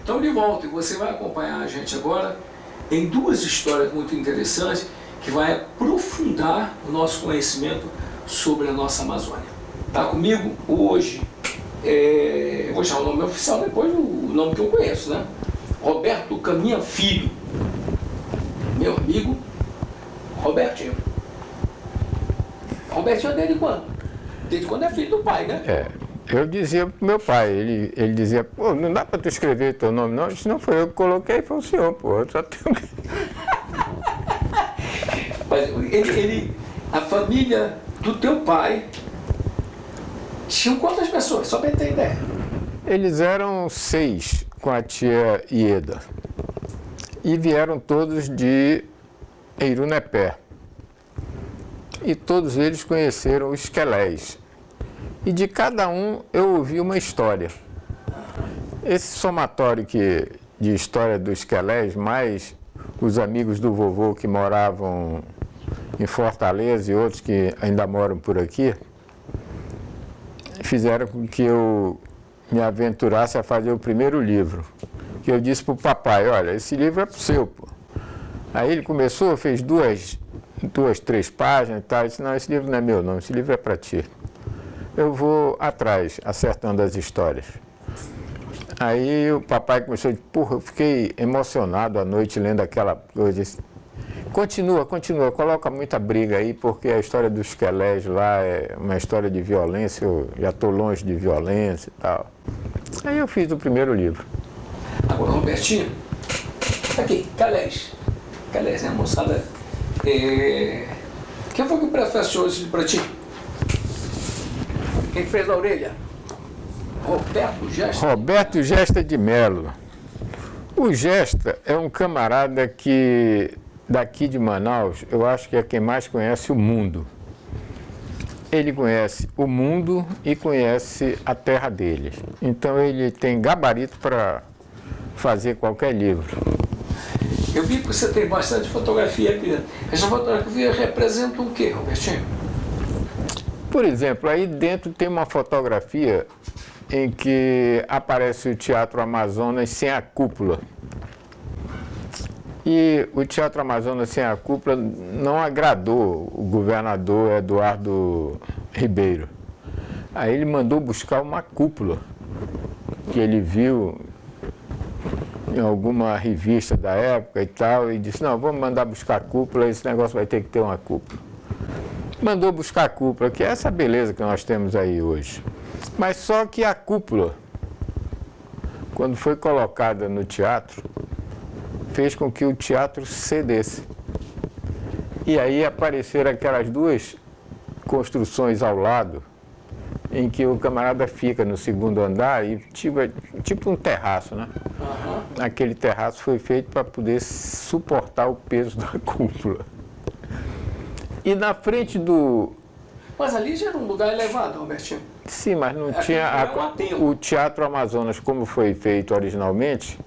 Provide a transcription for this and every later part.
Estamos de volta e você vai acompanhar a gente agora em duas histórias muito interessantes que vai aprofundar o nosso conhecimento sobre a nossa Amazônia. Está comigo hoje, vou chamar o nome oficial, depois o nome que eu conheço, né? Roberto Caminha Filho, meu amigo Robertinho. Robertinho é desde quando? Desde quando é filho do pai, né? Eu dizia pro meu pai, ele dizia, pô, não dá para tu escrever teu nome não, isso não foi eu que coloquei, foi o senhor, pô, eu só tenho que... Mas a família do teu pai tinha quantas pessoas? Só para ter ideia. Eles eram 6 com a tia Ieda e vieram todos de Eirunepé. E todos eles conheceram os Quelés. E de cada um eu ouvi uma história. Esse somatório de história dos Quelés, mais os amigos do vovô que moravam em Fortaleza e outros que ainda moram por aqui, fizeram com que eu me aventurasse a fazer o primeiro livro. Que eu disse para o papai, olha, esse livro é pro seu, pô. Aí ele começou, fez duas, 3 páginas e tal, eu disse, não, esse livro não é meu não, esse livro é para ti. Eu vou atrás, acertando as histórias. Aí o papai começou a dizer, porra, eu fiquei emocionado à noite lendo aquela coisa. Disse, continua, coloca muita briga aí, porque a história dos Quelés lá é uma história de violência, eu já estou longe de violência e tal. Aí eu fiz o primeiro livro. Agora, Robertinho, aqui, Quelés, né, moçada? Quem foi que prefaciou isso para ti? Quem fez a orelha? Roberto Gesta? Roberto Gesta de Melo. O Gesta é um camarada que, daqui de Manaus, eu acho que é quem mais conhece o mundo. Ele conhece o mundo e conhece a terra dele. Então ele tem gabarito para fazer qualquer livro. Eu vi que você tem bastante fotografia aqui. Essa fotografia representa o quê, Robertinho? Por exemplo, aí dentro tem uma fotografia em que aparece o Teatro Amazonas sem a cúpula. E o Teatro Amazonas sem a cúpula não agradou o governador Eduardo Ribeiro. Aí ele mandou buscar uma cúpula que ele viu em alguma revista da época e tal, e disse, não, vamos mandar buscar a cúpula, esse negócio vai ter que ter uma cúpula. Mandou buscar a cúpula, que é essa beleza que nós temos aí hoje. Mas só que a cúpula, quando foi colocada no teatro, fez com que o teatro cedesse. E aí apareceram aquelas duas construções ao lado, em que o camarada fica no segundo andar e tipo um terraço, né? Uhum. Aquele terraço foi feito para poder suportar o peso da cúpula. E na frente do... Mas ali já era um lugar elevado, Robertinho. Sim, mas não tinha... O Teatro Amazonas, como foi feito originalmente,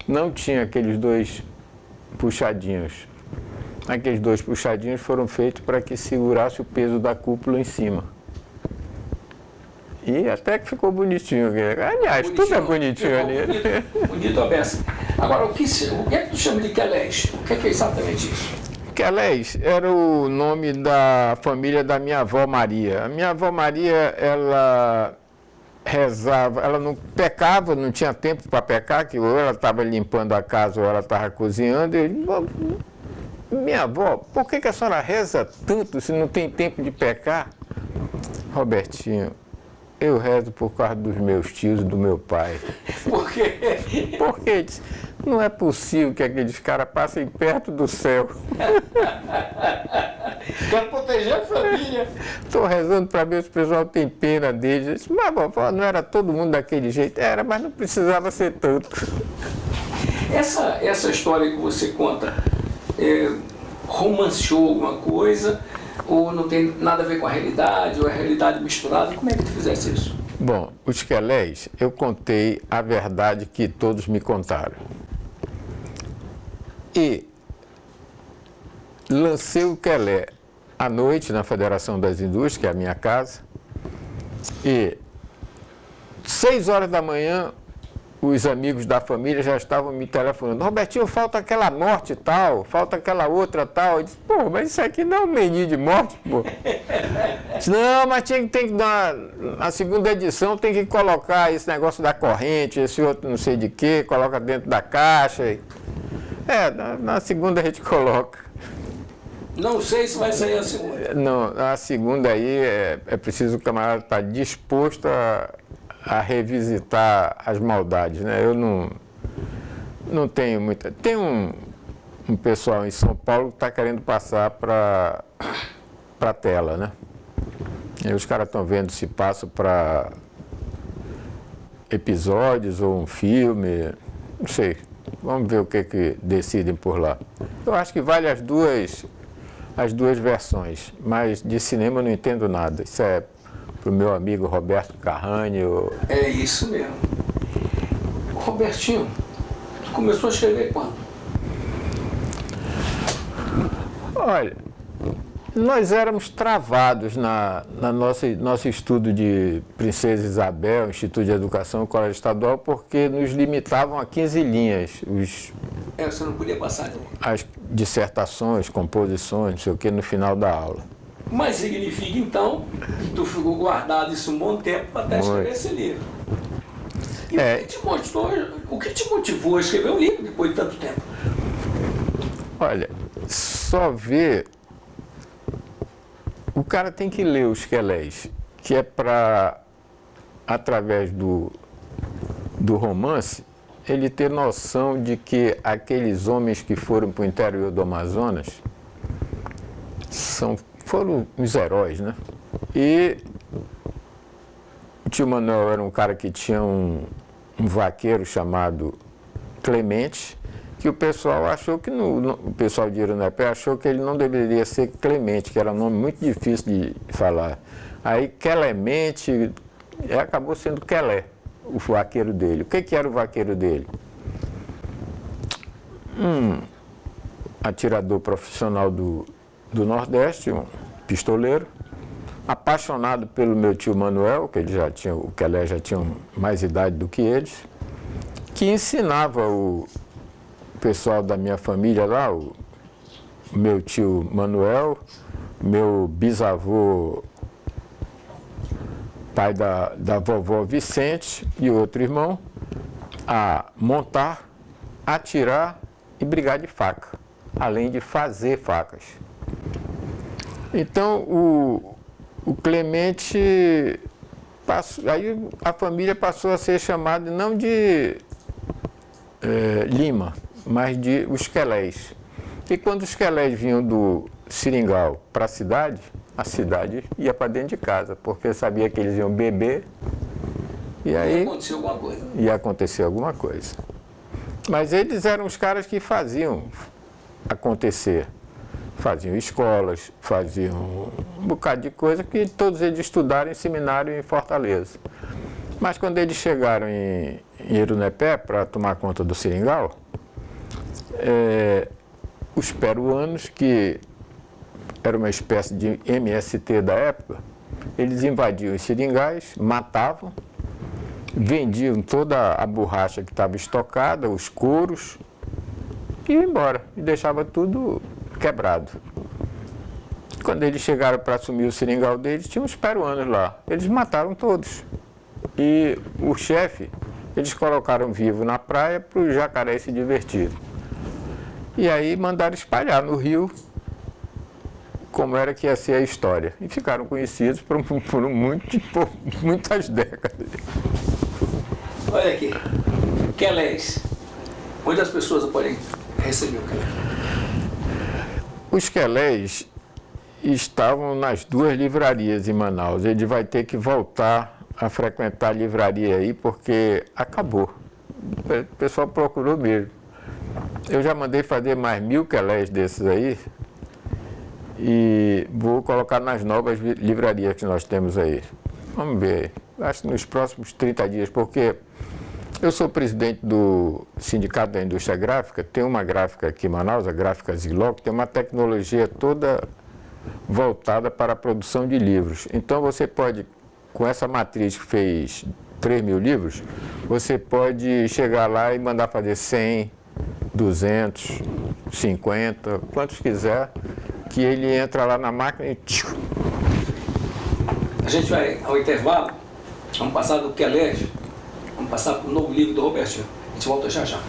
não tinha aqueles dois puxadinhos. Aqueles dois puxadinhos foram feitos para que segurasse o peso da cúpula em cima. E até que ficou bonitinho. Aliás, bonitinho, tudo é bonitinho ali. Bonito a beça. Agora, o que é que tu chama de Quelés? O que é exatamente isso? Quelés era o nome da família da minha avó Maria. A minha avó Maria, ela rezava, ela não pecava, não tinha tempo para pecar, que ou ela estava limpando a casa ou ela estava cozinhando. E, minha avó, por que a senhora reza tanto se não tem tempo de pecar? Robertinho, eu rezo por causa dos meus tios e do meu pai. Por quê? Porque não é possível que aqueles caras passem perto do céu. Quero proteger a família. Estou rezando para ver se o pessoal tem pena deles. Eu disse, mas vovó, não era todo mundo daquele jeito? Era, mas não precisava ser tanto. Essa história que você conta, romanceou alguma coisa? Ou não tem nada a ver com a realidade, ou é a realidade misturada? Como é que tu fizesse isso? Bom, os Quelés, eu contei a verdade que todos me contaram. E lancei o Quelé à noite na Federação das Indústrias, que é a minha casa, e 6 horas da manhã os amigos da família já estavam me telefonando. Robertinho, falta aquela morte tal, falta aquela outra tal. Eu disse, pô, mas isso aqui não é um menu de morte, pô. Disse, não, mas tem que dar, na segunda edição tem que colocar esse negócio da corrente, esse outro não sei de quê, coloca dentro da caixa. Na segunda a gente coloca. Não sei se vai sair a segunda. Não, a segunda aí é preciso o camarada estar disposto a revisitar as maldades, né? Eu não tenho muita... Tem um pessoal em São Paulo que está querendo passar para a tela, né? E os caras estão vendo se passa para episódios ou um filme, não sei. Vamos ver o que decidem por lá. Eu acho que vale as duas versões, mas de cinema eu não entendo nada. Isso é pro meu amigo Roberto Carrani. É isso mesmo. Robertinho, tu começou a escrever quando? Olha, nós éramos travados na nosso estudo de Princesa Isabel, Instituto de Educação, Colégio Estadual, porque nos limitavam a 15 linhas. Você não podia passar. As dissertações, composições, não sei o que, no final da aula. Mas significa, então, que tu ficou guardado isso um bom tempo até escrever esse livro. E o que te motivou a escrever um livro depois de tanto tempo? Olha, só ver... O cara tem que ler os Quelés, que é para, através do romance, ele ter noção de que aqueles homens que foram para o interior do Amazonas foram os heróis, né? E o tio Manuel era um cara que tinha um vaqueiro chamado Clemente, que o pessoal achou que, o pessoal de Irunepé achou que ele não deveria ser Clemente, que era um nome muito difícil de falar. Aí Clemente acabou sendo Quelé, o vaqueiro dele. O que era o vaqueiro dele? Um atirador profissional do Nordeste, um pistoleiro, apaixonado pelo meu tio Manuel, que o Quelé já tinha mais idade do que eles, que ensinava o pessoal da minha família lá, o meu tio Manuel, meu bisavô, pai da vovó Vicente e outro irmão, a montar, atirar e brigar de faca, além de fazer facas. Então, o Clemente passou, aí a família passou a ser chamada não de Lima, mas de os Quelés. E quando os Quelés vinham do Seringal para a cidade ia para dentro de casa, porque sabia que eles iam beber e aí ia acontecer alguma coisa. Mas eles eram os caras que faziam acontecer. Faziam escolas, faziam um bocado de coisa que todos eles estudaram em seminário em Fortaleza. Mas quando eles chegaram em Irunepé para tomar conta do Seringal, os peruanos, que era uma espécie de MST da época, eles invadiam os seringais, matavam, vendiam toda a borracha que estava estocada, os couros, e iam embora, e deixava tudo quebrado. Quando eles chegaram para assumir o seringal deles, tinha uns peruanos lá. Eles mataram todos. E o chefe, eles colocaram vivo na praia para o jacaré se divertir. E aí mandaram espalhar no rio como era que ia ser a história. E ficaram conhecidos por muitas décadas. Olha aqui, Quelés. Muitas pessoas podem receber o Quelé. Os Quelés estavam nas duas livrarias em Manaus. Ele vai ter que voltar a frequentar a livraria aí, porque acabou. O pessoal procurou mesmo. Eu já mandei fazer mais 1000 Quelés desses aí e vou colocar nas novas livrarias que nós temos aí. Vamos ver, acho que nos próximos 30 dias, porque eu sou presidente do Sindicato da Indústria Gráfica, tem uma gráfica aqui em Manaus, a Gráfica Zilog, que tem uma tecnologia toda voltada para a produção de livros. Então você pode, com essa matriz que fez 3.000 livros, você pode chegar lá e mandar fazer 100, 200, 50, quantos quiser, que ele entra lá na máquina e... A gente vai ao intervalo, vamos passar do Quelégio, vamos passar para o novo livro do Robertinho. A gente volta já já.